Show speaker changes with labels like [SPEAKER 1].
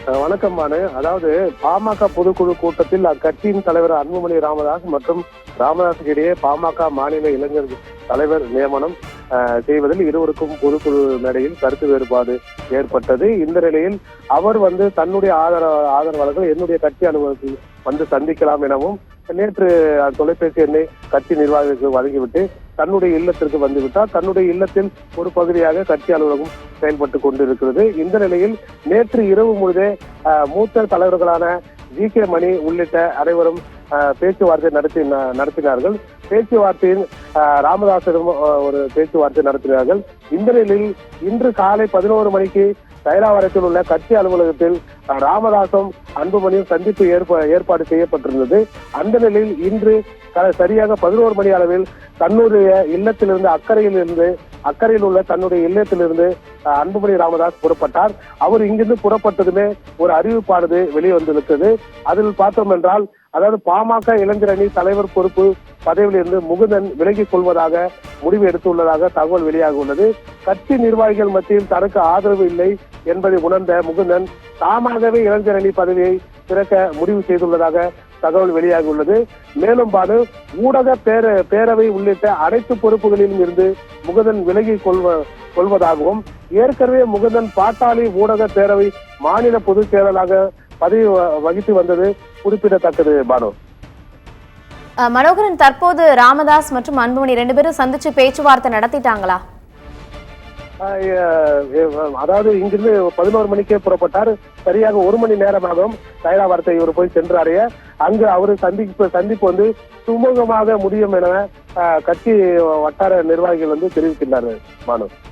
[SPEAKER 1] வணக்கம் மானு. அதாவது பாமக பொதுக்குழு கூட்டத்தில் அக்கட்சியின் தலைவர் அன்புமணி ராமதாஸ் மற்றும் ராமதாஸுக்கு இடையே பாமக மாநில இளைஞர் தலைவர் நியமனம் செய்வதில் இருவருக்கும் பொதுக்குழு மேடையில் கருத்து வேறுபாடு ஏற்பட்டது. இந்த நிலையில் அவர் தன்னுடைய ஆதரவாளர்கள் என்னுடைய கட்சி அலுவலகத்தில் சந்திக்கலாம் எனவும் நேற்று தொலைபேசி எண்ணை கட்சி நிர்வாகிகளுக்கு வழங்கிவிட்டு தன்னுடைய இல்லத்திற்கு வந்துவிட்டார். தன்னுடைய இல்லத்தில் ஒரு பகுதியாக கட்சி அலுவலகம் செயல்பட்டு கொண்டிருக்கிறது. இந்த நிலையில் நேற்று இரவு முழுதே மூத்த தலைவர்களான ஜி.கே. மணி உள்ளிட்ட அனைவரும் பேச்சுவார்த்தை நடத்தினார்கள். பேச்சுவார்த்தையில் ராமதாசிடம் ஒரு பேச்சுவார்த்தை நடத்தினார்கள். இந்த நிலையில் இன்று காலை 11 மணிக்கு தைலாவரத்தில் உள்ள கட்சி அலுவலகத்தில் ராமதாசும் அன்புமணியும் சந்திப்பு ஏற்பாடு செய்யப்பட்டிருந்தது. அந்த நிலையில் இன்று சரியாக 11 மணி அளவில் தன்னுடைய இல்லத்திலிருந்து அக்கறையில் உள்ள தன்னுடைய இல்லத்திலிருந்து அன்புமணி ராமதாஸ் புறப்பட்டார். அவர் இங்கிருந்து புறப்பட்டதுமே ஒரு அறிவிப்பானது வெளிவந்திருக்கிறது. அதில் பார்த்தோம் என்றால், அதாவது பாமக இளைஞர் அணி தலைவர் பொறுப்பு பதவியிலிருந்து முகுந்தன் விலகிக் கொள்வதாக முடிவு எடுத்துள்ளதாக தகவல் வெளியாக உள்ளது. கட்சி நிர்வாகிகள் மத்தியில் தனக்கு ஆதரவு இல்லை என்பதை உணர்ந்த முகுந்தன் தாமாகவே இளைஞர் அணி பதவியை திறக்க முடிவு செய்துள்ளதாக தகவல் வெளியாக உள்ளது. மேலும் ஊடக பேரவை உள்ளிட்ட அனைத்து பொறுப்புகளிலும் இருந்து முகுந்தன் விலகிக் கொள்வதாகவும் ஏற்கனவே முகுந்தன் பாட்டாளி ஊடக பேரவை மாநில பொதுச் செயலாளராக பதவி வகித்து வந்தது குறிப்பிடத்தக்கது.
[SPEAKER 2] மனோகரன், தற்போது ராமதாஸ் மற்றும் அன்புமணி 2 பேரும் சந்திச்சு பேச்சுவார்த்தை நடத்திட்டாங்களா?
[SPEAKER 1] அதாவது இங்கிருந்து 11 மணிக்கே புறப்பட்டார். சரியாக 1 மணி நேரமாகவும் தைலாவரத்தை இவர் போய் சென்றடைய அங்கு அவரு சந்திப்பு சுமூகமாக முடியும் என கட்சி வட்டார நிர்வாகிகள் தெரிவிக்கின்றனர்.